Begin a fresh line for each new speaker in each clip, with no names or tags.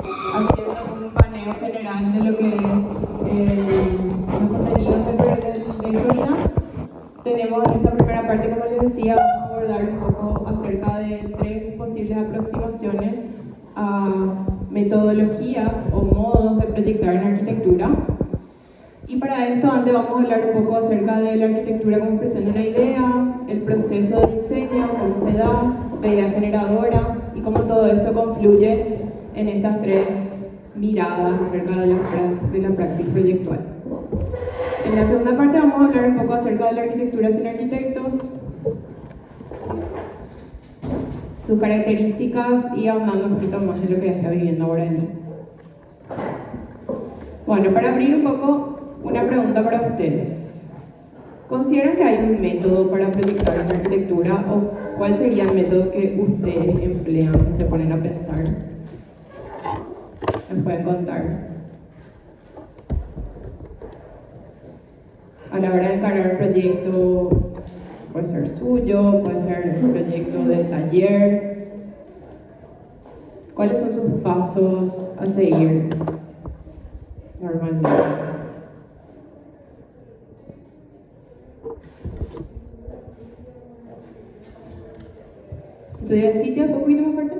haciendo un paneo general de lo que es los contenidos de Florida. Tenemos en esta primera parte, como les decía, vamos a abordar un poco acerca de 3 posibles aproximaciones a metodologías o modos de proyectar en arquitectura. Y para esto antes vamos a hablar un poco acerca de la arquitectura como expresión de una idea, el proceso de diseño, cómo se da, la idea generadora y cómo todo esto confluye en estas 3 miradas acerca de la praxis proyectual. En la segunda parte vamos a hablar un poco acerca de la arquitectura sin arquitectos, sus características y ahondando un poquito más en lo que es la vivienda guaraní. Bueno, para abrir un poco, una pregunta para ustedes. ¿Consideran que hay un método para proyectar en arquitectura o cuál sería el método que ustedes emplean si se ponen a pensar? ¿Nos pueden contar? A la hora de encargar un proyecto, puede ser suyo, puede ser un proyecto de taller. ¿Cuáles son sus pasos a seguir normalmente? ¿Estudia el sitio? ¿Un poquito más fuerte?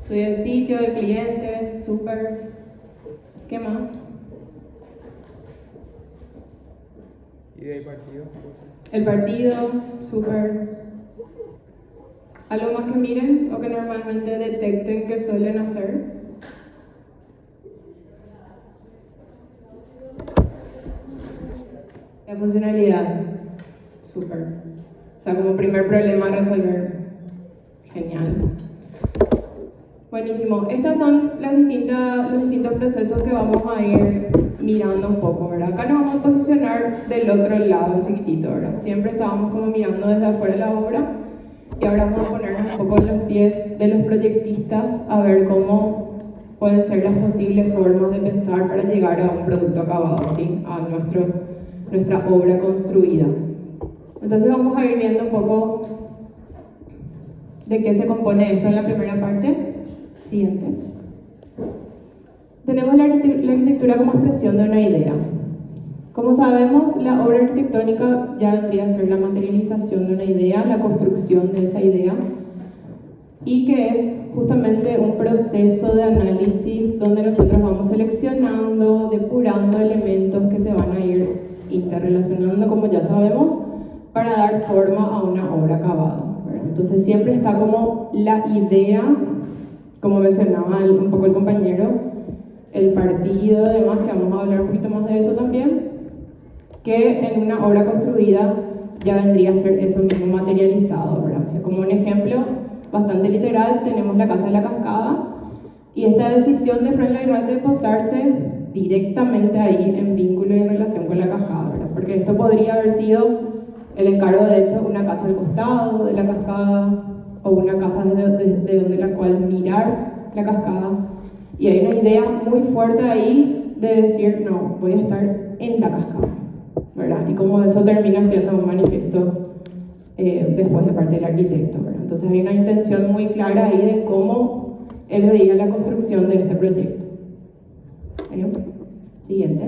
Estudia el sitio, el cliente, súper. ¿Qué más?
Idea y partido.
El partido, súper. ¿Algo más que miren o que normalmente detecten que suelen hacer? La funcionalidad, súper. O sea, como primer problema a resolver. Genial. Buenísimo. Estos son los distintos procesos que vamos a ir mirando un poco, ¿verdad? Acá nos vamos a posicionar del otro lado, chiquitito, ¿verdad? Siempre estábamos como mirando desde afuera de la obra y ahora vamos a ponernos un poco en los pies de los proyectistas a ver cómo pueden ser las posibles formas de pensar para llegar a un producto acabado, ¿sí? A nuestra obra construida. Entonces vamos a ir viendo un poco de qué se compone esto en la primera parte. Siguiente. Tenemos la arquitectura como expresión de una idea. Como sabemos, la obra arquitectónica ya vendría a ser la materialización de una idea, la construcción de esa idea, y que es justamente un proceso de análisis donde nosotros vamos seleccionando, depurando elementos que se van a ir interrelacionando, como ya sabemos, para dar forma a una obra acabada. Entonces siempre está como la idea, como mencionaba un poco el compañero, el partido, además, que vamos a hablar un poquito más de eso también, que en una obra construida ya vendría a ser eso mismo materializado, ¿verdad? O sea, como un ejemplo bastante literal, tenemos la Casa de la Cascada y esta decisión de Fray Lloyd de posarse directamente ahí en vínculo y en relación con la cascada, ¿verdad? Porque esto podría haber sido el encargo de hecho una casa al costado de la cascada o una casa desde donde la cual mirar la cascada. Y hay una idea muy fuerte ahí de decir, no, voy a estar en la cascada, ¿verdad? Y como eso termina siendo un manifiesto después de parte del arquitecto, ¿verdad? Entonces hay una intención muy clara ahí de cómo él veía la construcción de este proyecto. Siguiente.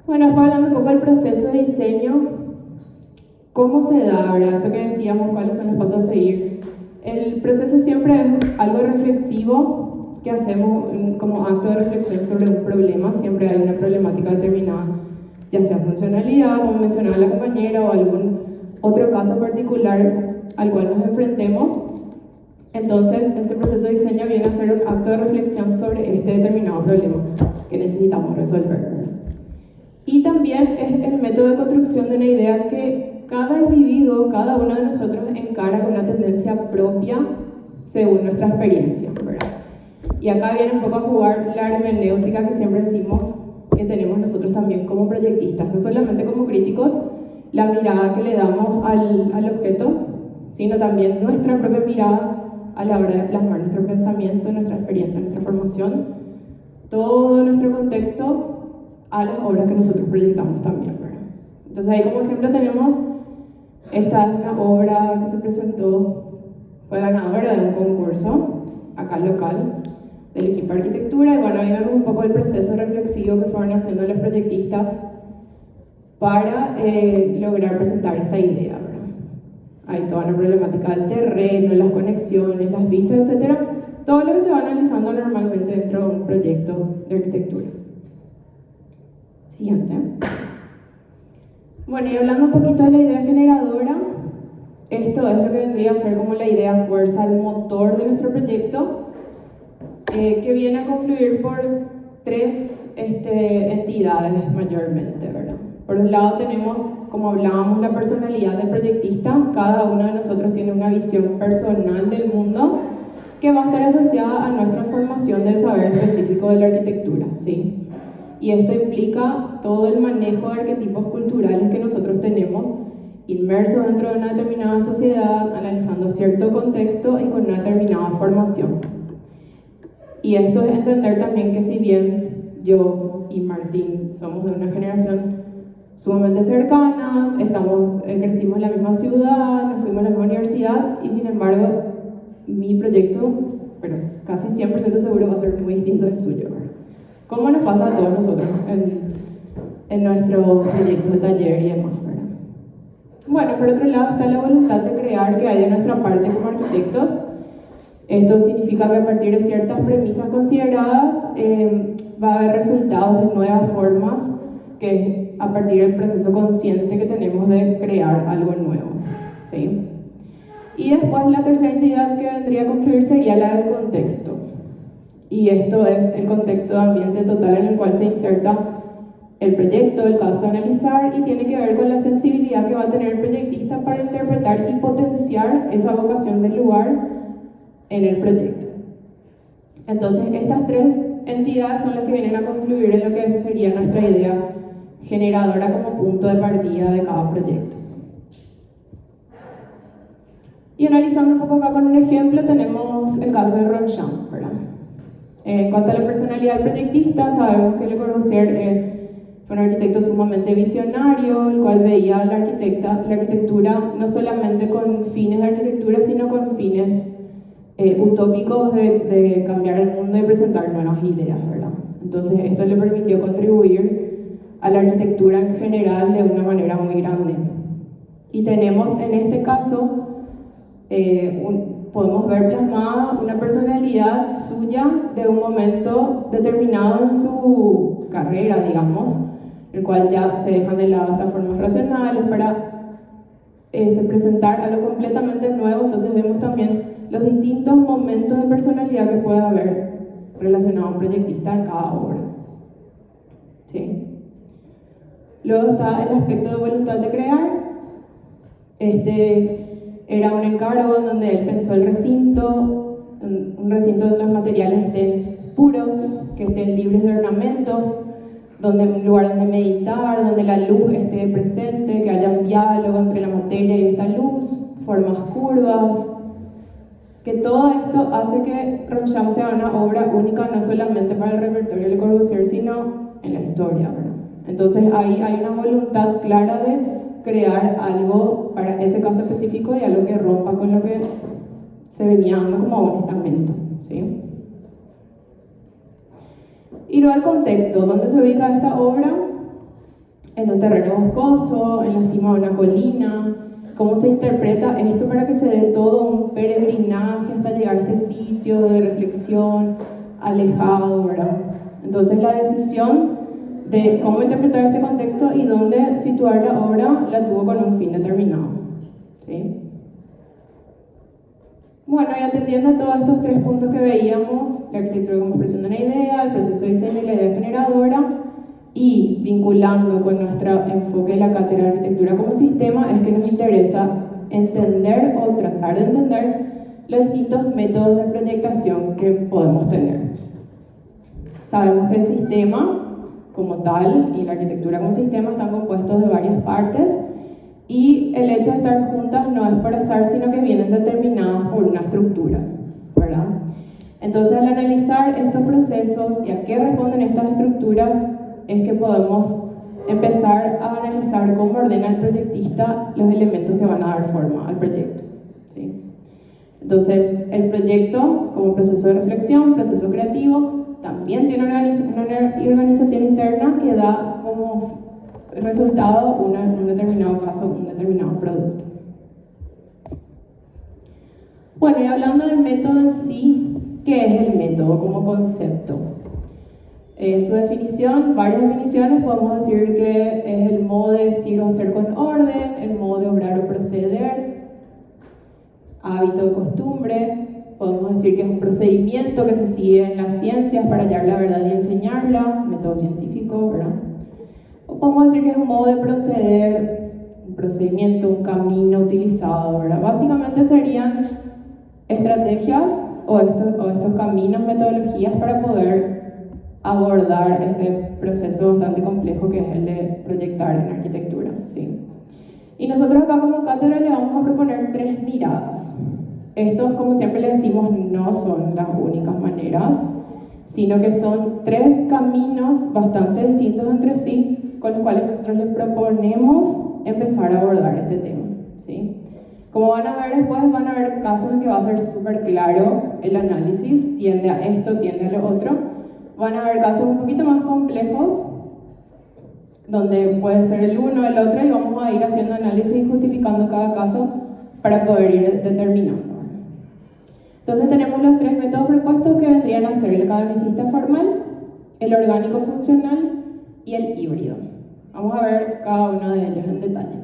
Bueno, después hablando un poco del proceso de diseño, ¿cómo se da, verdad? Esto que decíamos, cuáles son los pasos a seguir. El proceso siempre es algo reflexivo que hacemos como acto de reflexión sobre un problema. Siempre hay una problemática determinada, ya sea funcionalidad, como mencionaba la compañera, o algún otro caso particular al cual nos enfrentemos. Entonces, este proceso de diseño viene a ser un acto de reflexión sobre este determinado problema que necesitamos resolver. Y también es el método de construcción de una idea que cada individuo, cada uno de nosotros encara con una tendencia propia según nuestra experiencia, ¿verdad? Y acá viene un poco a jugar la hermenéutica que siempre decimos que tenemos nosotros también como proyectistas, no solamente como críticos, la mirada que le damos al objeto, sino también nuestra propia mirada a la hora de plasmar nuestro pensamiento, nuestra experiencia, nuestra formación, todo nuestro contexto a las obras que nosotros proyectamos también, ¿verdad? Entonces ahí como ejemplo tenemos, esta es una obra que se presentó, fue ganadora de un concurso acá local, del equipo de arquitectura. Y bueno, ahí vemos un poco el proceso reflexivo que fueron haciendo los proyectistas para lograr presentar esta idea, ¿verdad? Hay toda una problemática del terreno, las conexiones, las vistas, etc. Todo lo que se va analizando normalmente dentro de un proyecto de arquitectura. Siguiente. Bueno, y hablando un poquito de la idea generadora, esto es lo que vendría a ser como la idea fuerza, el motor de nuestro proyecto, que viene a confluir por tres entidades mayormente, ¿verdad? Por un lado tenemos, como hablábamos, la personalidad del proyectista. Cada uno de nosotros tiene una visión personal del mundo que va a estar asociada a nuestra formación del saber específico de la arquitectura, ¿sí? Y esto implica todo el manejo de arquetipos culturales que nosotros tenemos inmersos dentro de una determinada sociedad, analizando cierto contexto y con una determinada formación. Y esto es entender también que si bien yo y Martín somos de una generación sumamente cercana, crecimos en la misma ciudad, nos fuimos a la misma universidad, y sin embargo mi proyecto, pero casi 100% seguro, va a ser muy distinto del suyo, ¿verdad? ¿Cómo nos pasa a todos nosotros en nuestros proyectos de taller y demás, ¿verdad? Bueno, por otro lado está la voluntad de crear que hay de nuestra parte como arquitectos. Esto significa que a partir de ciertas premisas consideradas va a haber resultados de nuevas formas, que es a partir del proceso consciente que tenemos de crear algo nuevo, ¿sí? Y después la tercera entidad que vendría a concluir sería la del contexto. Y esto es el contexto de ambiente total en el cual se inserta el proyecto, el caso a analizar, y tiene que ver con la sensibilidad que va a tener el proyectista para interpretar y potenciar esa vocación del lugar en el proyecto. Entonces, estas tres entidades son las que vienen a concluir en lo que sería nuestra idea generadora como punto de partida de cada proyecto. Y analizando un poco acá con un ejemplo, tenemos el caso de Ronchamp, ¿verdad? En cuanto a la personalidad del proyectista, sabemos que Le Corbusier fue un arquitecto sumamente visionario, el cual veía la arquitectura no solamente con fines de arquitectura, sino con fines utópicos de cambiar el mundo y presentar nuevas ideas, ¿verdad? Entonces esto le permitió contribuir a la arquitectura en general de una manera muy grande. Y tenemos en este caso, podemos ver plasmada una personalidad suya de un momento determinado en su carrera, digamos, el cual ya se dejan de lado estas formas racionales para presentar algo completamente nuevo. Entonces vemos también los distintos momentos de personalidad que puede haber relacionado a un proyectista en cada obra, ¿sí? Luego está el aspecto de voluntad de crear. Era un encargo en donde él pensó el recinto, un recinto donde los materiales estén puros, que estén libres de ornamentos, un lugar donde meditar, donde la luz esté presente, que haya un diálogo entre la materia y esta luz, formas curvas, que todo esto hace que Ronchamp sea una obra única no solamente para el repertorio de Le Corbusier, sino en la historia, ¿verdad? Entonces ahí hay una voluntad clara de crear algo para ese caso específico y algo que rompa con lo que se venía dando como un estamento, ¿sí? Y luego el contexto, ¿dónde se ubica esta obra? En un terreno boscoso, en la cima de una colina. ¿Cómo se interpreta esto para que se dé todo un peregrinaje hasta llegar a este sitio de reflexión alejado, ¿verdad? Entonces la decisión de cómo interpretar este contexto y dónde situar la obra la tuvo con un fin determinado, ¿sí? Bueno, y atendiendo a todos estos tres puntos que veíamos, la arquitectura como expresión de una idea, el proceso de diseño y la idea generadora, y vinculando con nuestro enfoque de la cátedra de arquitectura como sistema, es que nos interesa entender o tratar de entender los distintos métodos de proyectación que podemos tener. Sabemos que el sistema como tal y la arquitectura como sistema están compuestos de varias partes, y el hecho de estar juntas no es por azar, sino que vienen determinadas por una estructura, ¿verdad? Entonces, al analizar estos procesos y a qué responden estas estructuras, es que podemos empezar a analizar cómo ordena el proyectista los elementos que van a dar forma al proyecto, ¿sí? Entonces, el proyecto, como proceso de reflexión, proceso creativo, también tiene una organización interna que da como resultado un determinado caso, un determinado producto. Bueno, y hablando del método en sí, ¿qué es el método como concepto? Su definición, varias definiciones, podemos decir que es el modo de decir o hacer con orden, el modo de obrar o proceder, hábito o costumbre. Podemos decir que es un procedimiento que se sigue en las ciencias para hallar la verdad y enseñarla, método científico, ¿verdad? O podemos decir que es un modo de proceder, un procedimiento, un camino utilizado, ¿verdad? Básicamente serían estrategias o estos caminos, metodologías para poder abordar este proceso bastante complejo que es el de proyectar en arquitectura, ¿sí? Y nosotros acá como cátedra le vamos a proponer 3 miradas. Estos, como siempre le decimos, no son las únicas maneras, sino que son 3 caminos bastante distintos entre sí, con los cuales nosotros les proponemos empezar a abordar este tema, ¿sí? Como van a ver después, van a ver casos en que va a ser súper claro el análisis, tiende a esto, tiende a lo otro. Van a haber casos un poquito más complejos, donde puede ser el uno o el otro, y vamos a ir haciendo análisis y justificando cada caso para poder ir determinando. Entonces tenemos los 3 métodos propuestos que vendrían a ser el academicista formal, el orgánico funcional y el híbrido. Vamos a ver cada uno de ellos en detalle.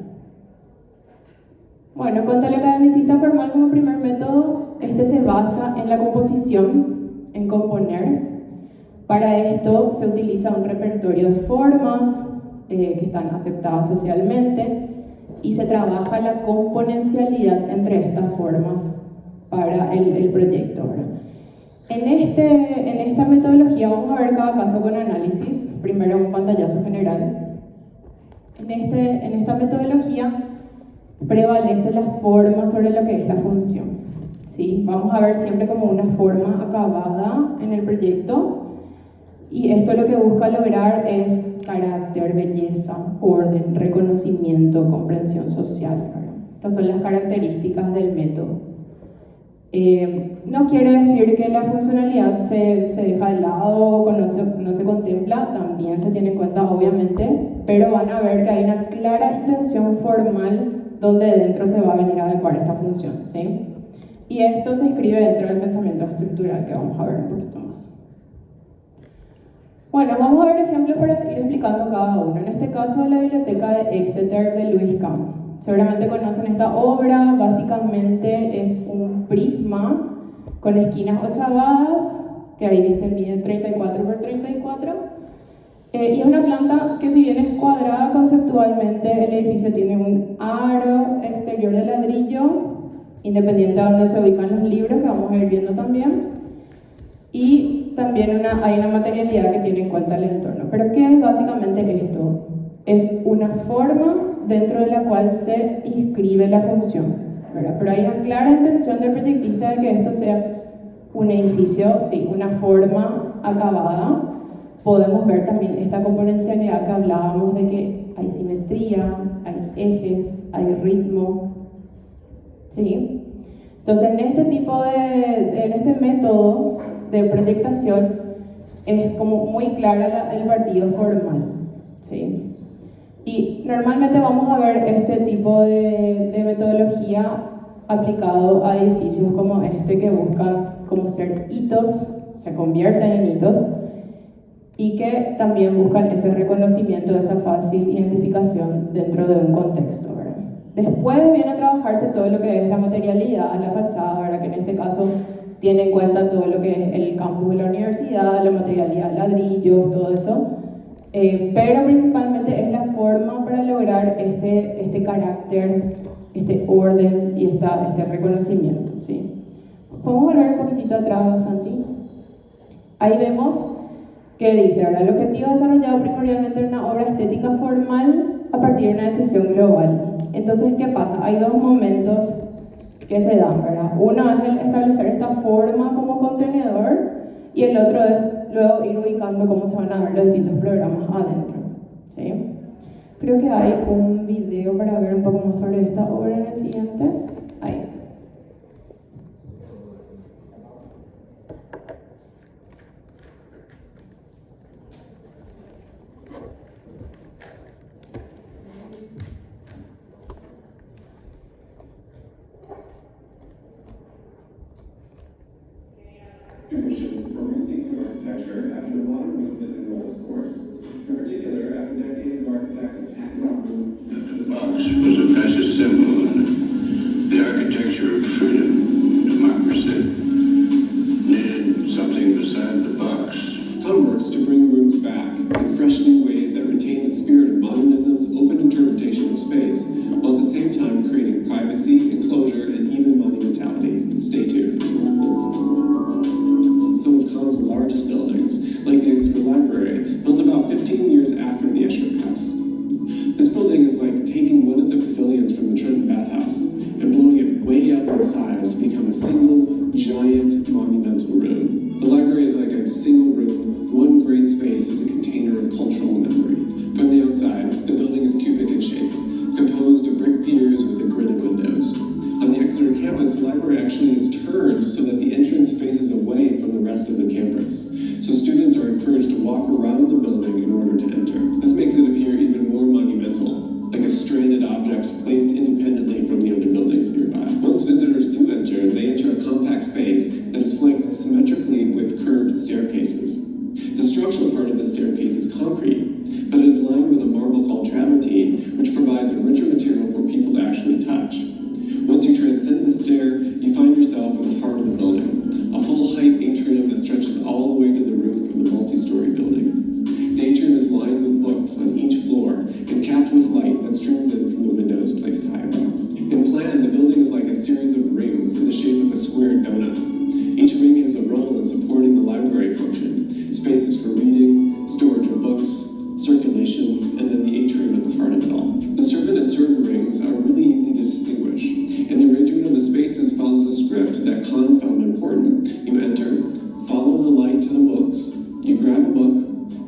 Bueno, con el academicista formal como primer método, este se basa en la composición, en componer. Para esto se utiliza un repertorio de formas que están aceptadas socialmente y se trabaja la componencialidad entre estas formas para el proyecto, ¿verdad? En esta metodología vamos a ver cada caso con análisis, primero un pantallazo general. En esta metodología prevalece la forma sobre lo que es la función, ¿sí? Vamos a ver siempre como una forma acabada en el proyecto. Y esto lo que busca lograr es carácter, belleza, orden, reconocimiento, comprensión social, ¿verdad? Estas son las características del método. No quiere decir que la funcionalidad se deja de lado o no se contempla, también se tiene en cuenta obviamente, pero van a ver que hay una clara intención formal donde dentro se va a venir a adecuar esta función, ¿sí? Y esto se inscribe dentro del pensamiento estructural que vamos a ver un poquito más. Bueno, vamos a ver ejemplos para ir explicando cada uno. En este caso, la biblioteca de Exeter de Lewis Campbell. Seguramente conocen esta obra, básicamente es un prisma con esquinas ochavadas, que ahí dice mide 34 por 34, y es una planta que, si bien es cuadrada conceptualmente, el edificio tiene un aro exterior de ladrillo, independiente de donde se ubican los libros, que vamos a ir viendo también. Y también hay una materialidad que tiene en cuenta el entorno. ¿Pero qué es básicamente esto? Es una forma dentro de la cual se inscribe la función, ¿verdad? Pero hay una clara intención del proyectista de que esto sea un edificio, sí, una forma acabada. Podemos ver también esta componencialidad que hablábamos de que hay simetría, hay ejes, hay ritmo, ¿sí? Entonces, en este método de proyectación es como muy clara el partido formal, ¿sí? Y normalmente vamos a ver este tipo de metodología aplicado a edificios como este, que buscan como ser hitos, se convierten en hitos, y que también buscan ese reconocimiento, esa fácil identificación dentro de un contexto, ¿verdad? Después viene a trabajarse todo lo que es la materialidad, la fachada, ¿verdad? Que en este caso tiene en cuenta todo lo que es el campus de la universidad, la materialidad, ladrillos, todo eso. Pero principalmente es la forma para lograr este carácter, este orden y este reconocimiento, ¿sí? ¿Podemos volver un poquitito atrás, Santi? Ahí vemos que dice, ahora el objetivo es desarrollado primordialmente en una obra estética formal a partir de una decisión global. Entonces, ¿qué pasa? Hay 2 momentos que se dan, ¿verdad? Uno es el establecer esta forma como contenedor, y el otro es luego ir ubicando cómo se van a ver los distintos programas adentro, ¿sí? Creo que hay un video para ver un poco más sobre esta obra en el siguiente. Ahí.
Traditions for rethinking architecture after a modern movement enrolled its course. In particular, after decades of architects attacking
The box was a fascist symbol and the architecture of freedom, democracy. Needed something beside the box.
Tom works to bring rooms back in fresh new ways that retain the spirit of modernism's open interpretation of space, while at the same time creating privacy, enclosure, and even monumentality. Stay tuned. Some of Kahn's largest buildings, like the Exeter Library, built about 15 years after the Esherick House. This building is like taking one of the pavilions from the Trenton Bathhouse and blowing it way up in size to become a single, giant, monumental room. The library is like a single room, one great space as a container of cultural memory. From the outside, the building is cubic in shape, composed of brick piers with a gridded windows. On the Exeter campus, the library actually is turned so that the entrance faces away from the rest of the campus. So students are encouraged to walk around the building in order to enter. This makes it appear even more monumental, like a stranded objects placed independently from the other buildings nearby. Once visitors do enter, they enter a compact space that is flanked symmetrically with curved staircases. The structural part of the staircase is concrete, but it is lined with a marble called travertine, which provides a richer material for people to actually touch. Once you transcend the stair, you find yourself in the heart of the building, a full-height atrium that stretches all the way to the roof of the multi-story building. The atrium is lined with books on each floor and capped with light that streams in from the windows placed high above. In plan, the building is like a series of rings in the shape of a square donut. Each ring has a role in supporting the library function, spaces for reading, storage of books, circulation, and then the atrium at the heart of it all. The servant and server rings are really easy to distinguish, and the arrangement of the spaces follows a script that Kahn found important. You enter, follow the light to the books, you grab a book,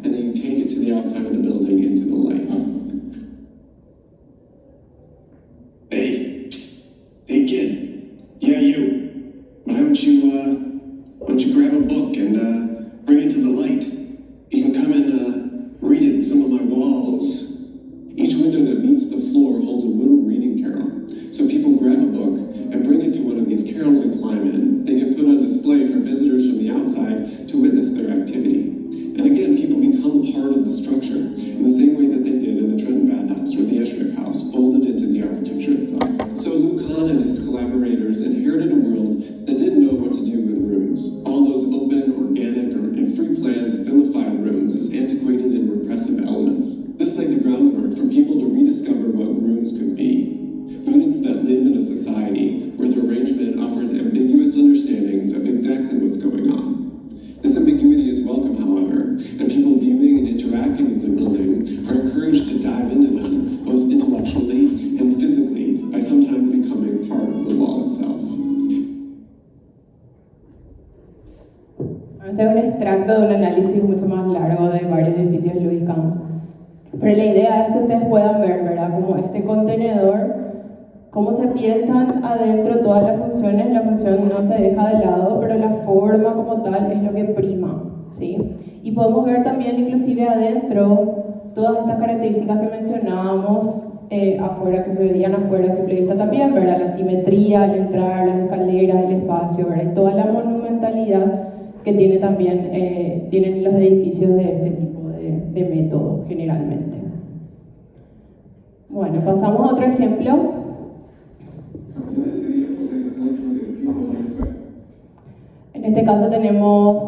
and then you take it to the outside of the building into the light. Hey kid, yeah you. Why don't you grab a book and bring it to the light? You can come and read it in some of my walls. Each window that meets the floor holds a little reading carol. So people grab a book and bring it to one of these carols and climb in. They get put on display for visitors from the outside to witness their activity. And again, people become part of the structure in the same way that they did in the Trenton Bathhouse or the Esherick House, folded into the architecture itself. So Lou Kahn and his collaborators inherited a world that didn't know what to do with rooms. All those open, organic, and free plans vilified rooms as antiquated and repressive elements. This laid the groundwork for people to rediscover what rooms could be. Units that live in a society where the arrangement offers ambiguous understandings of exactly what's going on. This ambiguity is welcome, however, and people viewing and interacting with the building are encouraged to dive into them, both intellectually and physically, by sometimes becoming part of the wall itself.
Este es un extracto de un análisis mucho más largo de varios edificios de Louis Kahn. Pero la idea es que ustedes puedan ver, ¿verdad? Como este contenedor, cómo se piensan adentro todas las funciones. La función no se deja de lado, pero la forma como tal es lo que prima, ¿sí? Y podemos ver también inclusive adentro todas estas características que mencionábamos afuera, que se veían afuera a simple vista también, ¿verdad? La simetría al entrar, las escaleras, el espacio, ¿verdad? Y toda la monumentalidad que tiene también, tienen los edificios de este tipo de método generalmente. Bueno, pasamos a otro ejemplo. En este caso tenemos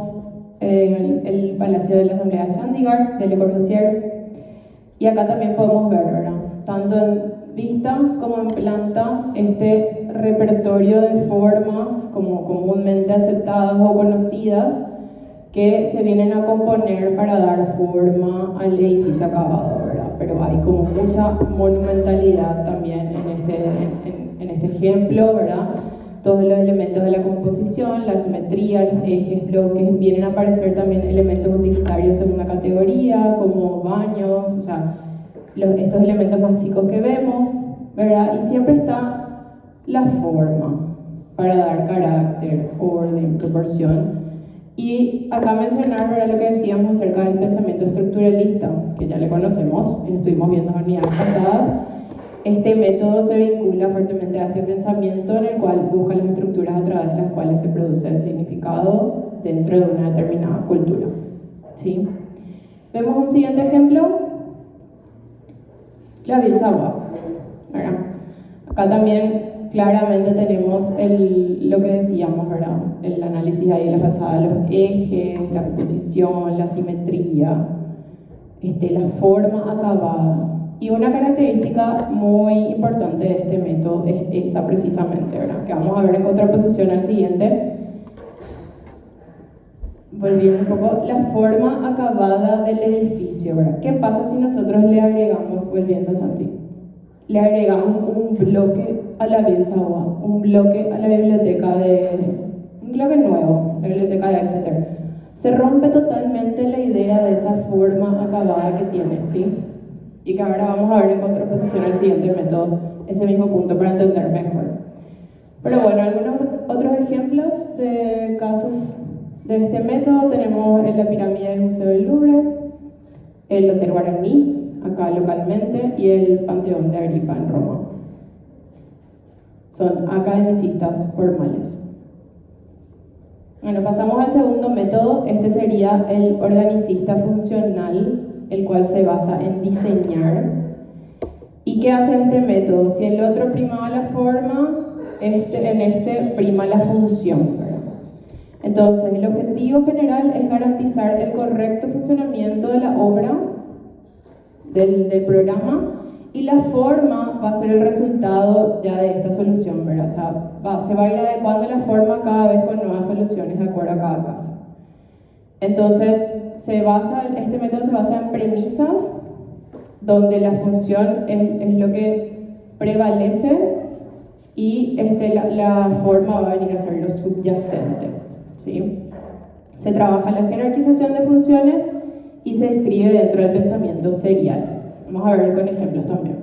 el Palacio de la Asamblea de Chandigarh, de Le Corbusier, y acá también podemos ver, ¿verdad? Tanto en vista como en planta, este repertorio de formas como comúnmente aceptadas o conocidas que se vienen a componer para dar forma al edificio acabado, ¿verdad? Pero hay como mucha monumentalidad también en este ejemplo, ¿verdad? Todos los elementos de la composición, la simetría, los ejes, bloques, vienen a aparecer también elementos utilitarios en una categoría, como baños, o sea, estos elementos más chicos que vemos, ¿verdad? Y siempre está la forma para dar carácter, orden, proporción. Y acá mencionar, ¿verdad?, lo que decíamos acerca del pensamiento estructuralista, que ya le conocemos, y lo estuvimos viendo en unidades pasadas. Este método se vincula fuertemente a este pensamiento en el cual busca las estructuras a través de las cuales se produce el significado, dentro de una determinada cultura. ¿Sí? Vemos un siguiente ejemplo, la Bilsawab, ¿verdad? Acá también claramente tenemos lo que decíamos, ¿verdad? El análisis ahí de la fachada de los ejes, la composición, la simetría, la forma acabada. Y una característica muy importante de este método es esa precisamente, ¿verdad? Que vamos a ver en contraposición al siguiente. Volviendo un poco, la forma acabada del edificio, ¿verdad? ¿Qué pasa si nosotros le agregamos, volviendo a Santi, le agregamos un bloque a la Bilsawab, un bloque a la biblioteca un bloque nuevo, la biblioteca de Exeter? Se rompe totalmente la idea de esa forma acabada que tiene, ¿sí? Y que ahora vamos a ver en contraposición al siguiente método, ese mismo punto para entender mejor. Pero bueno, algunos otros ejemplos de casos de este método tenemos en la pirámide del Museo del Louvre, el Hotel Guaraní, acá localmente, y el Panteón de Agripa en Roma. Son academicistas formales. Bueno, pasamos al segundo método. Este sería el organicista funcional, el cual se basa en diseñar. ¿Y qué hace este método? Si el otro primaba la forma, en este prima la función, ¿verdad? Entonces, el objetivo general es garantizar el correcto funcionamiento de la obra, del programa, y la forma va a ser el resultado ya de esta solución, ¿verdad? O sea, se va a ir adecuando la forma cada vez con nuevas soluciones de acuerdo a cada caso. Entonces, este método se basa en premisas donde la función es lo que prevalece y la forma va a venir a ser lo subyacente, ¿sí? Se trabaja la jerarquización de funciones y se escribe dentro del pensamiento serial. Vamos a ver con ejemplos también.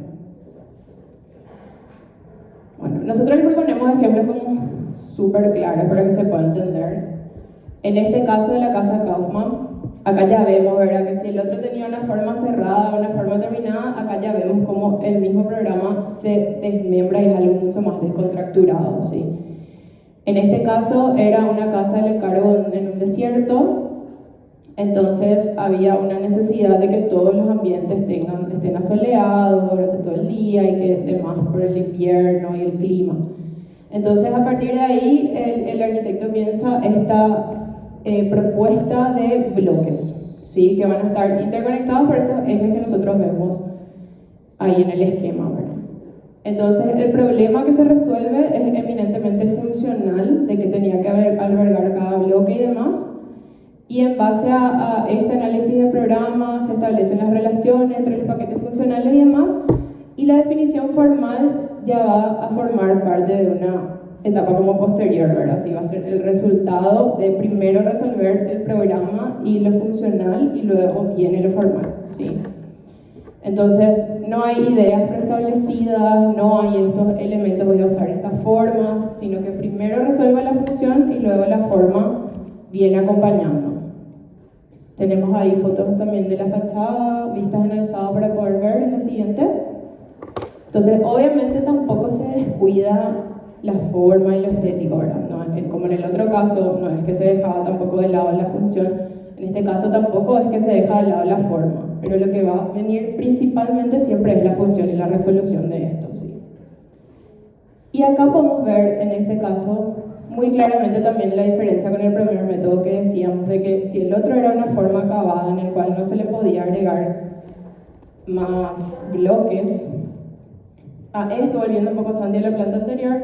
Bueno, nosotros les proponemos ejemplos como súper claros para que se pueda entender. En este caso de la casa Kaufman, acá ya vemos, ¿verdad?, que si el otro tenía una forma cerrada o una forma terminada, acá ya vemos cómo el mismo programa se desmembra y es algo mucho más descontracturado, ¿sí? En este caso era una casa del encargo en un desierto, entonces había una necesidad de que todos los ambientes estén asoleados durante todo el día y que demás por el invierno y el clima. Entonces a partir de ahí el arquitecto piensa esta propuesta de bloques, ¿sí?, que van a estar interconectados por estos ejes que nosotros vemos ahí en el esquema, ¿verdad? Entonces el problema que se resuelve es eminentemente funcional, de que tenía que albergar cada bloque y demás. Y en base a este análisis de programa se establecen las relaciones entre los paquetes funcionales y demás, y la definición formal ya va a formar parte de una etapa como posterior, ¿verdad? Así va a ser el resultado de primero resolver el programa y lo funcional y luego viene lo formal, ¿sí? Entonces no hay ideas preestablecidas, no hay estos elementos, voy a usar estas formas, sino que primero resuelve la función y luego la forma viene acompañando. Tenemos ahí fotos también de la fachada, vistas en alzado para poder ver en la siguiente. Entonces, obviamente tampoco se descuida la forma y lo estético, ¿verdad? No, como en el otro caso, no es que se dejaba tampoco de lado la función, en este caso tampoco es que se deja de lado la forma, pero lo que va a venir principalmente siempre es la función y la resolución de esto, ¿sí? Y acá podemos ver, en este caso, muy claramente también la diferencia con el primer método que decíamos, de que si el otro era una forma acabada en el cual no se le podía agregar más bloques, a esto, volviendo un poco Santi a la planta anterior,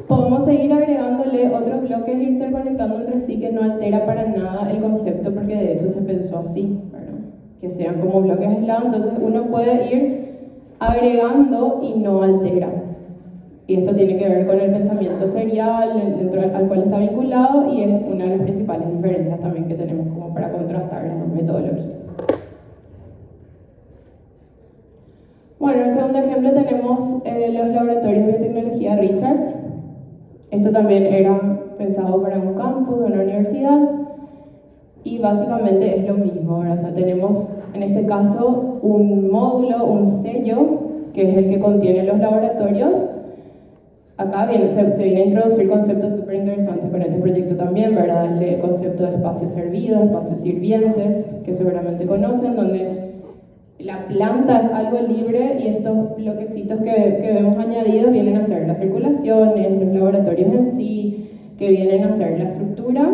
podemos seguir agregándole otros bloques e interconectando entre sí que no altera para nada el concepto, porque de hecho se pensó así, ¿verdad?, que sean como bloques aislados. Entonces uno puede ir agregando y no altera. Y esto tiene que ver con el pensamiento serial dentro al cual está vinculado, y es una de las principales diferencias también que tenemos como para contrastar las dos metodologías. Bueno, en el segundo ejemplo tenemos los laboratorios de biotecnología Richards. Esto también era pensado para un campus de una universidad y básicamente es lo mismo, ¿verdad? O sea, tenemos en este caso un módulo, un sello, que es el que contiene los laboratorios, Acá se viene a introducir conceptos súper interesantes con este proyecto también, ¿verdad? El concepto de espacios servidos, espacios sirvientes, que seguramente conocen, donde la planta es algo libre y estos bloquecitos que vemos añadidos vienen a ser las circulaciones, los laboratorios en sí, que vienen a ser la estructura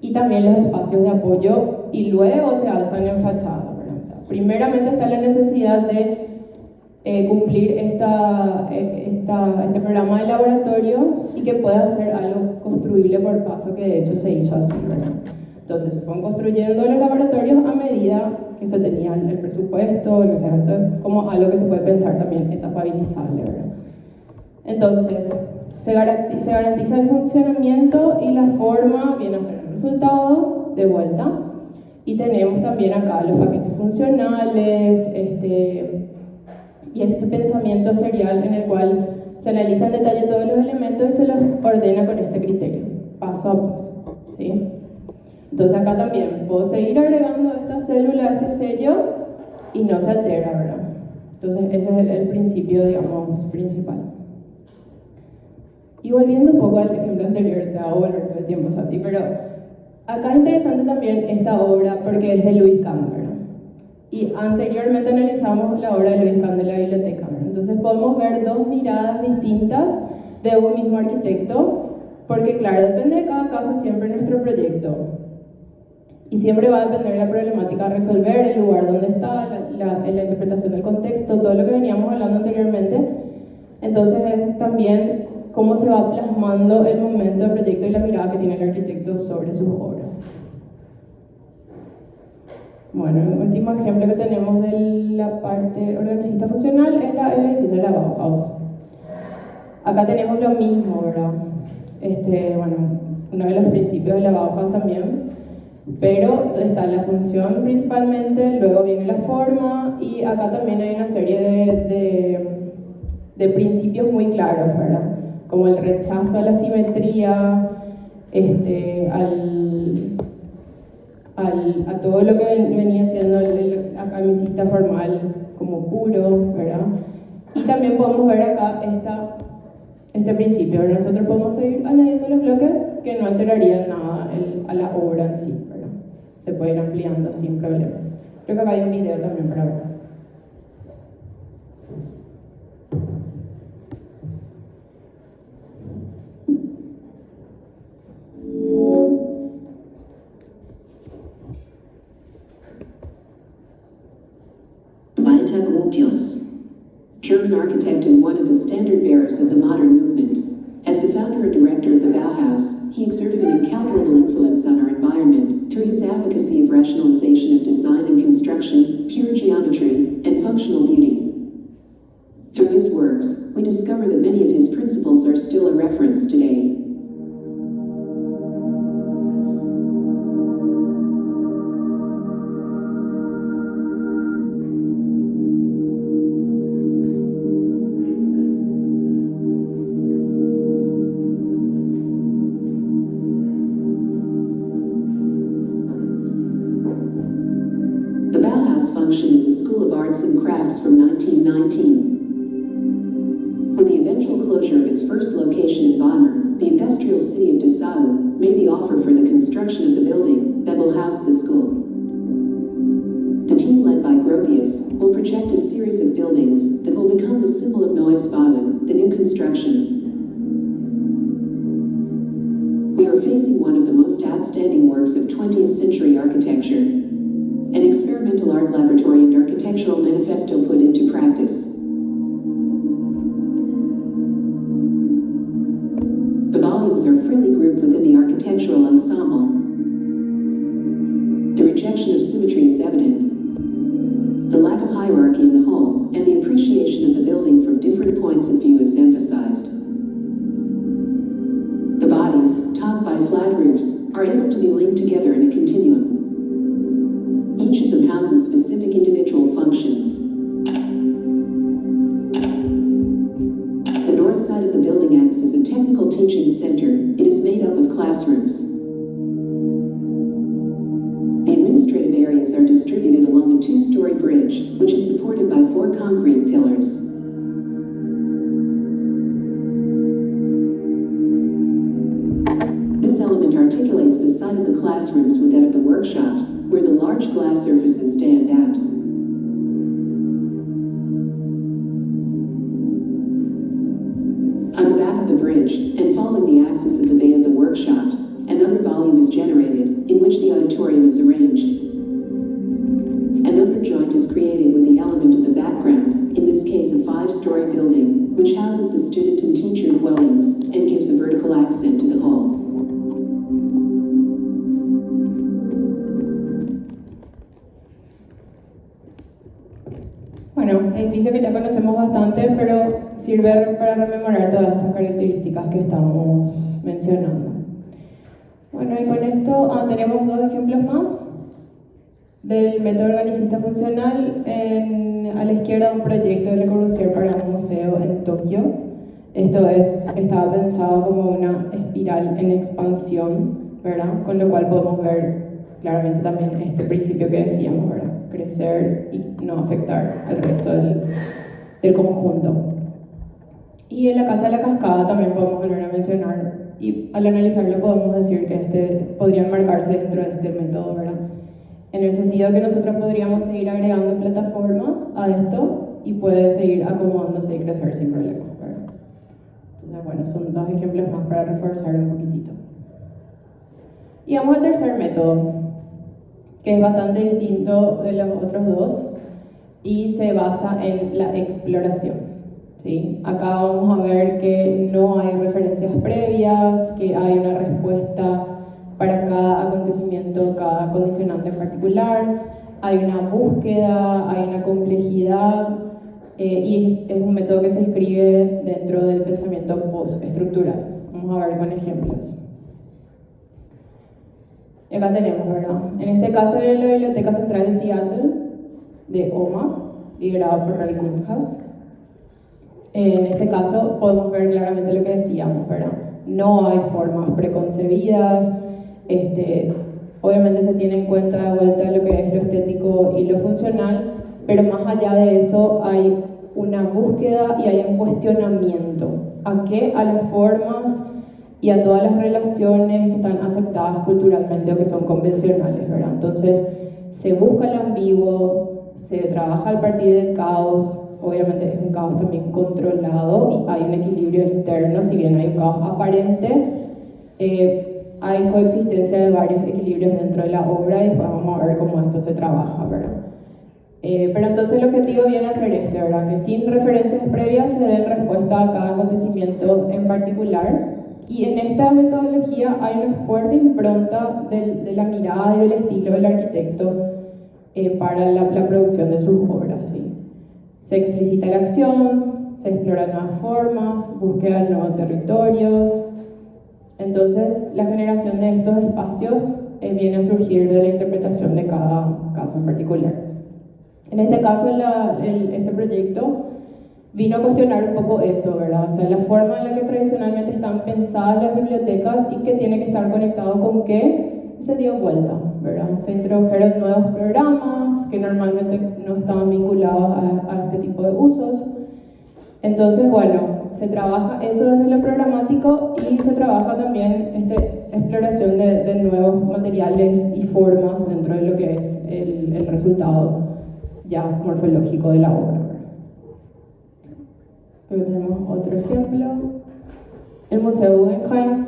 y también los espacios de apoyo, y luego se alzan en fachada, ¿verdad? O sea, primeramente está la necesidad de cumplir este programa de laboratorio y que pueda ser algo construible por paso, que de hecho se hizo así, ¿verdad? Entonces se fueron construyendo los laboratorios a medida que se tenía el presupuesto, o sea, esto es como algo que se puede pensar también etapabilizable, ¿verdad? Entonces, se garantiza el funcionamiento y la forma viene a ser el resultado de vuelta, y tenemos también acá los paquetes funcionales, y este pensamiento serial en el cual se analiza en detalle todos los elementos y se los ordena con este criterio, paso a paso, ¿sí? Entonces acá también puedo seguir agregando esta célula, este sello, y no se altera, ¿verdad? Entonces ese es el principio, digamos, principal. Y volviendo un poco al ejemplo anterior, te hago volver todo el tiempo, Sati, pero acá es interesante también esta obra porque es de Luis Kahn, ¿verdad? Y anteriormente analizamos la obra de Luis Kahn de la biblioteca, ¿verdad? Entonces podemos ver dos miradas distintas de un mismo arquitecto, porque claro, depende de cada caso siempre nuestro proyecto. Y siempre va a depender de la problemática a resolver, el lugar donde está, la interpretación del contexto, todo lo que veníamos hablando anteriormente. Entonces es también cómo se va plasmando el momento del proyecto y la mirada que tiene el arquitecto sobre sus obras. Bueno, el último ejemplo que tenemos de la parte organicista funcional es el edificio de la Bauhaus. Acá tenemos lo mismo, ¿verdad? Bueno, uno de los principios de la Bauhaus también, pero está la función principalmente, luego viene la forma, y acá también hay una serie de principios muy claros, ¿verdad? Como el rechazo a la simetría, a todo lo que venía siendo la camisita formal como puro, ¿verdad? Y también podemos ver acá este principio, ¿verdad? Nosotros podemos seguir añadiendo los bloques que no alterarían nada a la obra en sí, ¿verdad? Se puede ir ampliando sin problema. Creo que acá hay un video también para ver.
Walter Gropius, German architect and one of the standard bearers of the modern movement. As the founder and director of the Bauhaus, he exerted an incalculable influence on our environment through his advocacy of rationalization of design and construction, pure geometry, and functional beauty. Through his works, we discover that many of his principles are still a reference today. Function as a school of arts and crafts from 1919. With the eventual closure of its first location in Weimar, the industrial city of Dessau made the offer for the construction of the building that will house the school. The team led by Gropius will project a series of buildings that will become the symbol of Neues Bauen, the new construction. We are facing one of the most outstanding works of 20th century architecture, an experimental art laboratory and architectural manifesto put into practice. The volumes are freely grouped within the architectural ensemble. The rejection of symmetry is evident. The lack of hierarchy in the whole, and the appreciation of the building from different points of view is emphasized. The bodies, topped by flat roofs, are able to be linked together in a continuum. Each of them houses specific individual functions. The north side of the building acts as a technical teaching center. It is made up of classrooms. The administrative areas are distributed along a two-story bridge, which is supported by 4 concrete pillars. side of the classrooms with that of the workshops, where the large glass surfaces stand out. On the back of the bridge, and following the axis of the bay of the workshops, another volume is generated, in which the auditorium is arranged. Another joint is created with the element of the background, in this case a 5-story building, which houses the student and teacher dwellings, and gives a vertical accent to the hall.
Bueno, edificio que ya conocemos bastante, pero sirve para rememorar todas estas características que estamos mencionando. Bueno, y con esto tenemos 2 ejemplos más del método organicista funcional. A la izquierda, un proyecto de Le Corbusier para un museo en Tokio. Esto estaba pensado como una espiral en expansión, ¿verdad? Con lo cual podemos ver claramente también este principio que decíamos, ¿verdad? Crecer y no afectar al resto del conjunto. Y en la Casa de la Cascada también podemos volver a mencionar, y al analizarlo podemos decir que podría enmarcarse dentro de este método, ¿verdad? En el sentido que nosotros podríamos seguir agregando plataformas a esto y puede seguir acomodándose y crecer sin problemas, ¿verdad? Entonces, bueno, son 2 ejemplos más para reforzar un poquitito. Y vamos al tercer método, que es bastante distinto de los otros 2 y se basa en la exploración, ¿sí? Acá vamos a ver que no hay referencias previas, que hay una respuesta para cada acontecimiento, cada condicionante en particular, hay una búsqueda, hay una complejidad, y es un método que se inscribe dentro del pensamiento postestructural. Vamos a ver con ejemplos. Y acá tenemos, ¿verdad? En este caso es la Biblioteca Central de Seattle, de OMA, liderada por Ray Kunthas. En este caso podemos ver claramente lo que decíamos, ¿verdad? No hay formas preconcebidas, obviamente se tiene en cuenta de vuelta lo que es lo estético y lo funcional, pero más allá de eso hay una búsqueda y hay un cuestionamiento. ¿A qué? A las formas y a todas las relaciones que están aceptadas culturalmente o que son convencionales, ¿verdad? Entonces, se busca lo ambiguo, se trabaja al partir del caos, obviamente es un caos también controlado y hay un equilibrio interno, si bien hay un caos aparente, hay coexistencia de varios equilibrios dentro de la obra y después vamos a ver cómo esto se trabaja, ¿verdad? Pero entonces el objetivo viene a ser ¿verdad? Que sin referencias previas se den respuesta a cada acontecimiento en particular. Y en esta metodología hay una fuerte impronta de la mirada y del estilo del arquitecto para la producción de sus obras, ¿sí? Se explicita la acción, se exploran nuevas formas, búsqueda de nuevos territorios. Entonces, la generación de estos espacios viene a surgir de la interpretación de cada caso en particular. En este caso, este proyecto vino a cuestionar un poco eso, ¿verdad? O sea, la forma en la que tradicionalmente están pensadas las bibliotecas y que tiene que estar conectado con qué, se dio vuelta, ¿verdad? Se introdujeron nuevos programas que normalmente no estaban vinculados a este tipo de usos. Entonces, bueno, se trabaja eso desde lo programático y se trabaja también exploración de nuevos materiales y formas dentro de lo que es el resultado ya morfológico de la obra. Aquí tenemos otro ejemplo. El Museo Guggenheim,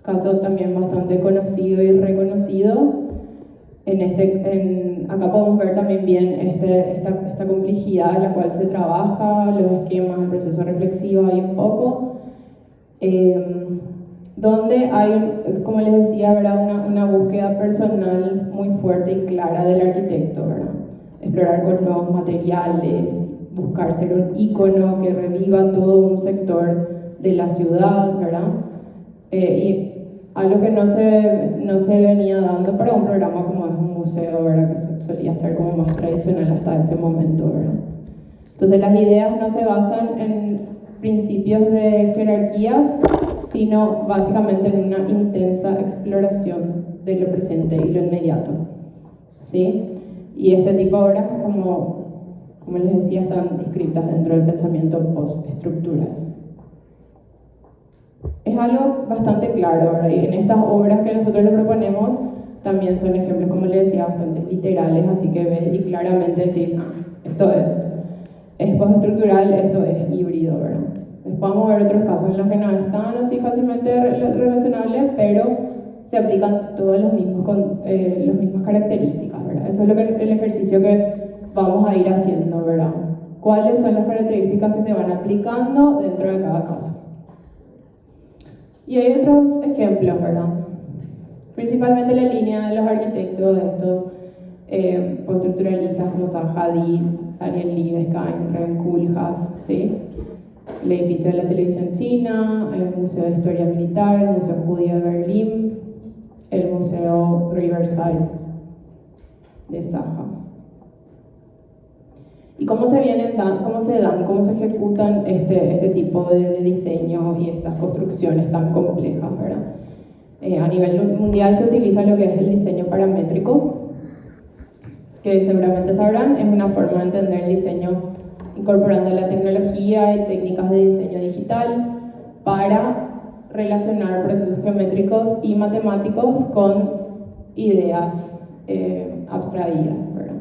caso también bastante conocido y reconocido. Acá podemos ver también bien esta complejidad en la cual se trabaja, los esquemas, el proceso reflexivo, hay un poco. Donde hay, como les decía, ¿verdad? Una búsqueda personal muy fuerte y clara del arquitecto, ¿verdad? Explorar con nuevos materiales, buscar ser un ícono que reviva todo un sector de la ciudad, ¿verdad? Y algo que no se venía dando para un programa como es un museo, ¿verdad? Que se solía ser como más tradicional hasta ese momento, ¿verdad? Entonces las ideas no se basan en principios de jerarquías, sino básicamente en una intensa exploración de lo presente y lo inmediato, ¿sí? Y este tipo de obras, como les decía, están inscritas dentro del pensamiento postestructural. Es algo bastante claro, ¿verdad? Y en estas obras que nosotros les proponemos también son ejemplos, como les decía, bastante literales, así que ves y claramente decís, esto es postestructural, esto es híbrido, ¿verdad? Después vamos a ver otros casos en los que no es tan así fácilmente relacionable, pero se aplican todas las mismas características, ¿verdad? Eso es lo que el ejercicio que vamos a ir haciendo, ¿verdad? ¿Cuáles son las características que se van aplicando dentro de cada caso? Y hay otros ejemplos, ¿verdad? Principalmente la línea de los arquitectos de estos postestructuralistas como Zaha Hadid, Daniel Libeskind, Rem Koolhaas, ¿sí? El edificio de la televisión china, el Museo de Historia Militar, el Museo Judío de Berlín, el Museo Riverside de Zaha. ¿Y cómo se ejecutan este tipo de diseño y estas construcciones tan complejas, ¿verdad? A nivel mundial se utiliza lo que es el diseño paramétrico, que seguramente sabrán, es una forma de entender el diseño incorporando la tecnología y técnicas de diseño digital para relacionar procesos geométricos y matemáticos con ideas abstraídas, ¿verdad?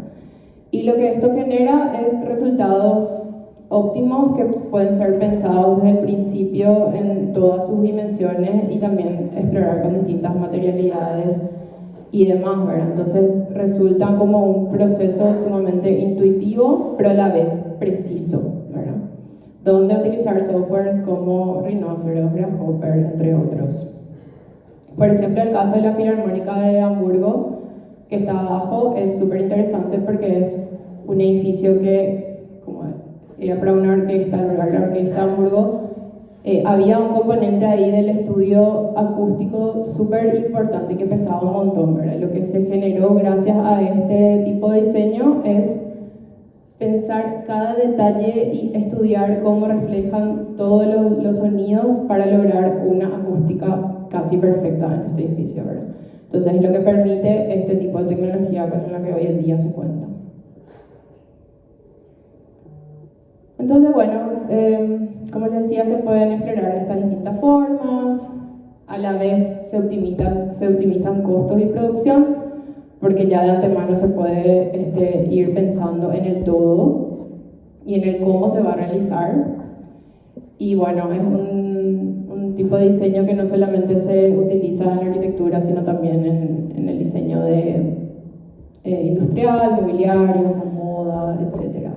Y lo que esto genera es resultados óptimos que pueden ser pensados desde el principio en todas sus dimensiones y también explorar con distintas materialidades y demás, ¿verdad? Entonces resulta como un proceso sumamente intuitivo, pero a la vez preciso, ¿verdad? Donde utilizar softwares como Rhinoceros, Grasshopper, entre otros. Por ejemplo, el caso de la Filarmónica de Hamburgo, que está abajo, es súper interesante porque es un edificio que, como era para una orquesta, albergar la orquesta de Hamburgo, había un componente ahí del estudio acústico súper importante que pesaba un montón, ¿verdad? Lo que se generó gracias a este tipo de diseño es pensar cada detalle y estudiar cómo reflejan todos los sonidos para lograr una acústica casi perfecta en este edificio, ¿verdad? Entonces es lo que permite este tipo de tecnología con la que hoy en día se cuenta. Entonces, bueno, como les decía, se pueden explorar estas distintas formas, a la vez se optimizan costos y producción, porque ya de antemano se puede ir pensando en el todo y en el cómo se va a realizar. Y bueno, es un tipo de diseño que no solamente se utiliza en la arquitectura, sino también en el diseño industrial, mobiliario, moda, etc.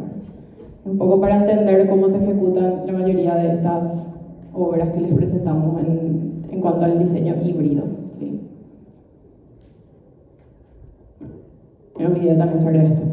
Un poco para entender cómo se ejecutan la mayoría de estas obras que les presentamos en cuanto al diseño híbrido, ¿sí? Hay un video también sobre esto.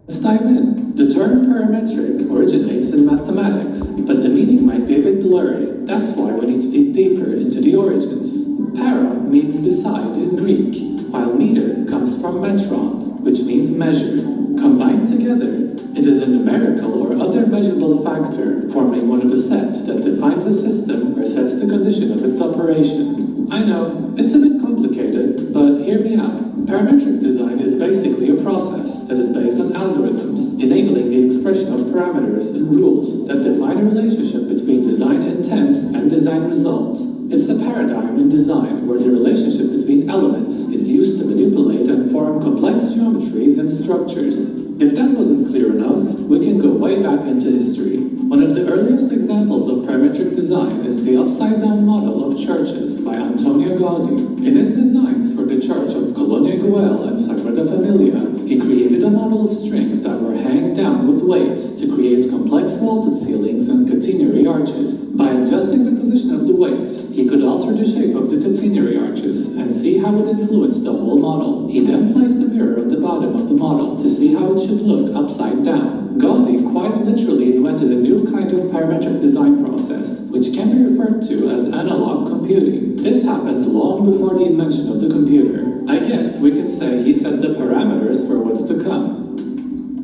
Let's dive in. The term parametric originates in mathematics, but the meaning might be a bit blurry. That's why we need to dig deeper into the origins. Para means beside in Greek, while meter comes from metron, which means measure. Combined together, it is a numerical or other measurable factor forming one of a set that defines a system or sets the condition of its operation. I know, it's a bit complicated, but hear me out. Parametric design is basically a process that is based on algorithms, enabling the expression of parameters and rules that define a relationship between design intent and design result. It's a paradigm in design where the relationship between elements is used to manipulate and form complex geometries and structures. If that wasn't clear enough, we can go way back into history. One of the earliest examples of parametric design is the upside-down model of churches by Antonio Gaudi. In his designs for the church of Colonia Güell and Sagrada Familia, he created a model of strings that were hanged down with weights to create complex vaulted ceilings and catenary arches. By adjusting the position of the weights, he could alter the shape of the catenary arches and see how it influenced the whole model. He then placed a mirror on the bottom of the model to see how it should look upside down. Gaudi quite literally invented a new kind of parametric design process, which can be referred to as analog computing. This happened long before the invention of the computer. I guess we can say he set the parameters for what's to come.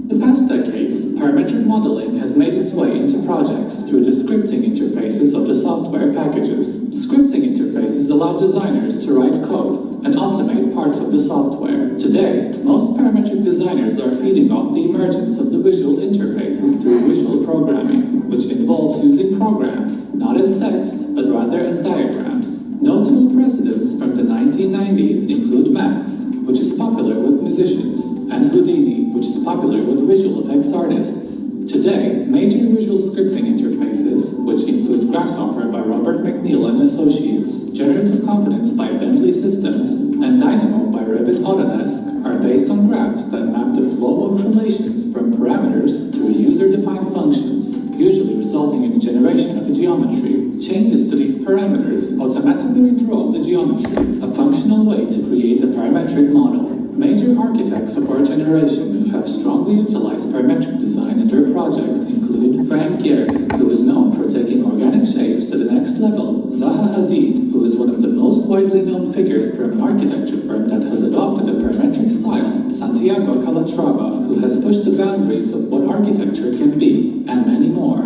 In the past decades, parametric modeling has made its way into projects through the scripting interfaces of the software packages. Scripting interfaces allow designers to write code and
automate parts of the software. Today, most parametric designers are feeding off the emergence of the visual interfaces through visual programming, which involves using programs, not as text, but rather as diagrams. Notable precedents from the 1990s include Max, which is popular with musicians, and Houdini, which is popular with visual effects artists. Today, major visual scripting interfaces, which include Grasshopper by Robert McNeil and Associates, Generative Components by Bentley Systems, and Dynamo by Revit Autodesk, are based on graphs that map the flow of relations from parameters through user-defined functions, usually resulting in the generation of a geometry. Changes to these parameters automatically draw the geometry, a functional way to create a parametric model. Major architects of our generation who have strongly utilized parametric design in their projects include Frank Gehry, who is known for taking organic shapes to the next level, Zaha Hadid, who is one of the most widely known figures from an architecture firm that has adopted a parametric style, Santiago Calatrava, who has pushed the boundaries of what architecture can be, and many more.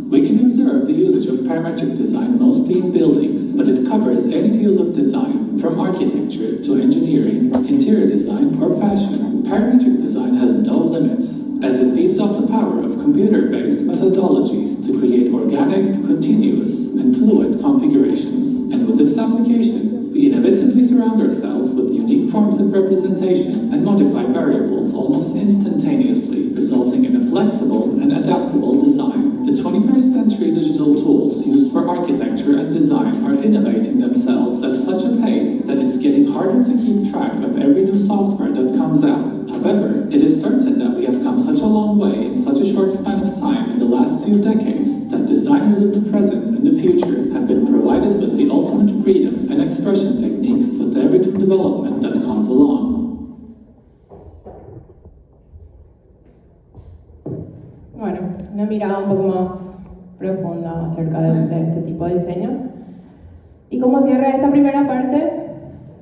We can observe the usage of parametric design mostly in buildings, but it covers any field of design, from architecture to engineering, interior design, or fashion. Parametric design has no limits, as it feeds off the power of computer-based methodologies to create organic, continuous, and fluid configurations. And with its application, we inevitably surround ourselves with unique forms of representation and modify variables almost instantaneously, resulting in a flexible and adaptable design. The 21st century digital tools used for architecture and design are innovating themselves at such a pace that it's getting harder to keep track of every new software that comes out. However, it is certain that we have come such a long way in such a short span of time in the last few decades that designers of the present and the future have been provided with the ultimate freedom and expression techniques with every new development that comes along.
Bueno, una mirada un poco más profunda acerca de este tipo de diseño. Y como cierre esta primera parte,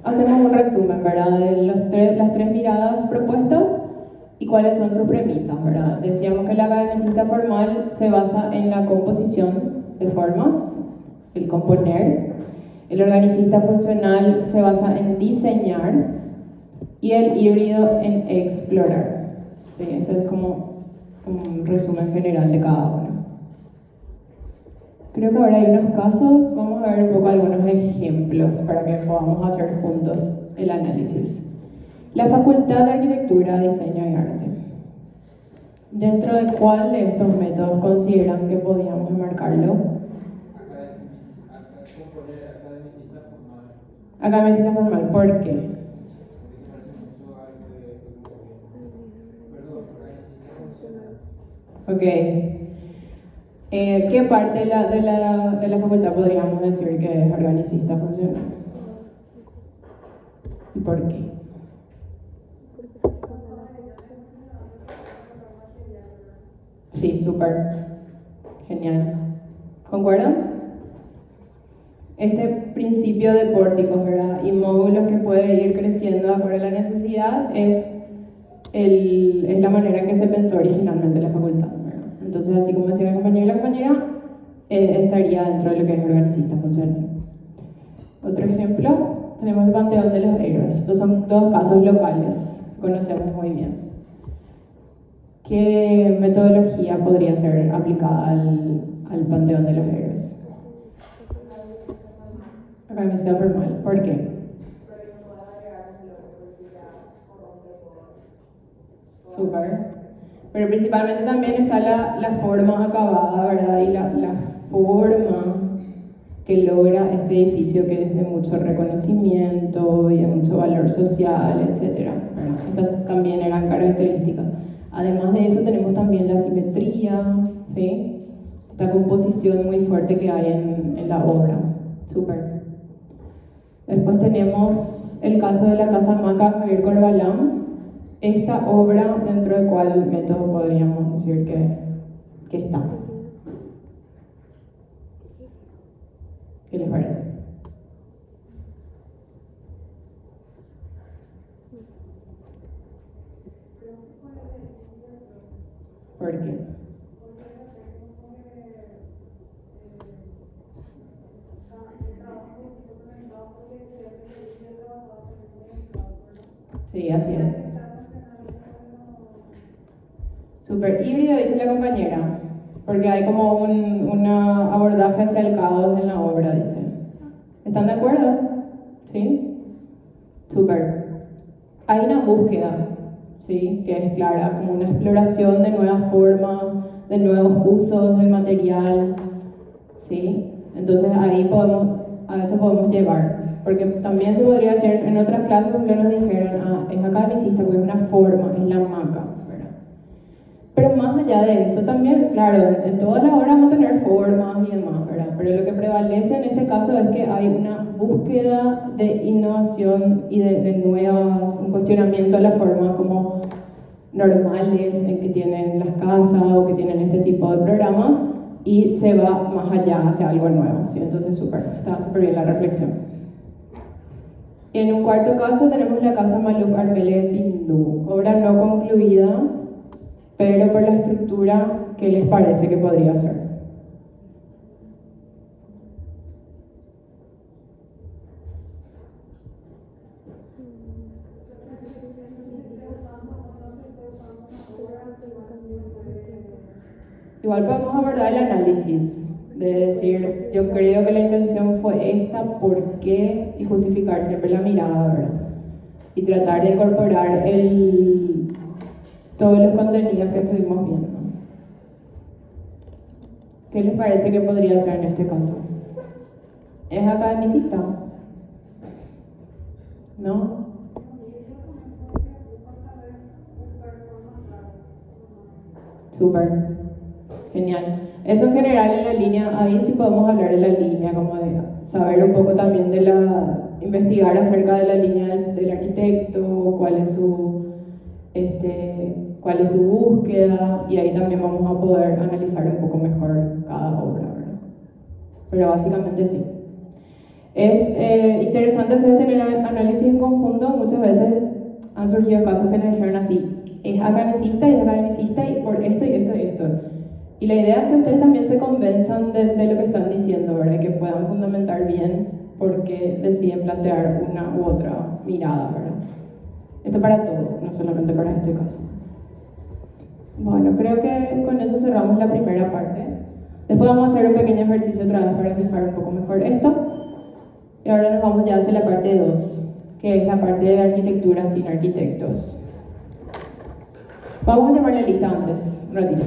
hacemos un resumen, ¿verdad? De las tres miradas propuestas y cuáles son sus premisas, ¿verdad? Decíamos que la academicista formal se basa en la composición de formas, el componer. El organicista funcional se basa en diseñar y el híbrido en explorar. Sí, esto es como un resumen general de cada uno. Creo que ahora hay unos casos, vamos a ver un poco algunos ejemplos para que podamos hacer juntos el análisis. La Facultad de Arquitectura, Diseño y Arte. ¿Dentro de cuál de estos métodos consideran que podíamos enmarcarlo? Academicista formal, ¿por qué? Ok. ¿Qué parte de la facultad podríamos decir que es organicista funcional? ¿Y por qué? Sí, súper. Genial. ¿Concuerdan? Este principio de pórticos, ¿verdad? Y módulos que puede ir creciendo de acuerdo a la necesidad es la manera en que se pensó originalmente la facultad, ¿verdad? Entonces, así como decía el compañero y la compañera, estaría dentro de lo que es organicista funcional. Otro ejemplo, tenemos el Panteón de los Héroes. Estos son dos casos locales, conocemos muy bien. ¿Qué metodología podría ser aplicada al Panteón de los Héroes? Academicista formal. ¿Por qué? Súper. Pero principalmente también está la forma acabada, ¿verdad? Y la forma que logra este edificio, que es de mucho reconocimiento y de mucho valor social, etc. Estas también eran características. Además de eso tenemos también la simetría, ¿sí? Esta composición muy fuerte que hay en la obra. Súper. Después tenemos el caso de la Casa Maca Javier Corbalán. Esta obra, ¿dentro de cuál método podríamos decir que está? ¿Qué les parece? ¿Por qué? Sí, así es. Súper híbrido, dice la compañera, porque hay como un abordaje hacia el caos en la obra, dice. ¿Están de acuerdo? ¿Sí? Súper. Hay una búsqueda, ¿sí? Que es clara, como una exploración de nuevas formas, de nuevos usos del material, ¿sí? Entonces ahí a veces podemos llevar, porque también se podría hacer, en otras clases por ejemplo nos dijeron, es academicista porque es una forma, es la maca, ¿verdad? Pero más allá de eso también, claro, en todas las obras vamos a tener formas y demás, ¿verdad? Pero lo que prevalece en este caso es que hay una búsqueda de innovación y de nuevas, un cuestionamiento a las formas como normales en que tienen las casas o que tienen este tipo de programas y se va más allá hacia algo nuevo, ¿sí? Entonces está súper bien la reflexión. En un cuarto caso tenemos la casa Maluf Arbelet Bindú, obra no concluida, pero por la estructura, ¿qué les parece que podría ser? Igual podemos abordar el análisis, de decir, yo creo que la intención fue esta, ¿por qué? Y justificar siempre la mirada, ¿verdad? Y tratar de incorporar todos los contenidos que estuvimos viendo. ¿Qué les parece que podría ser en este caso? ¿Es academicista? ¿No? Súper. Genial. Eso en general en la línea, ahí sí podemos hablar de la línea, como de saber un poco también investigar acerca de la línea del arquitecto, cuál es su búsqueda, y ahí también vamos a poder analizar un poco mejor cada obra, ¿verdad? Pero básicamente sí. Es interesante hacer este análisis en conjunto. Muchas veces han surgido casos que nos dijeron así, es academicista y es academicista y por esto y esto y esto. Y la idea es que ustedes también se convenzan de lo que están diciendo, ¿verdad? Y que puedan fundamentar bien por qué deciden plantear una u otra mirada, ¿verdad? Esto para todo, no solamente para este caso. Bueno, creo que con eso cerramos la primera parte. Después vamos a hacer un pequeño ejercicio otra vez para fijar un poco mejor esto. Y ahora nos vamos ya hacia la parte 2, que es la parte de arquitectura sin arquitectos. Vamos a llamar la lista antes, un ratito.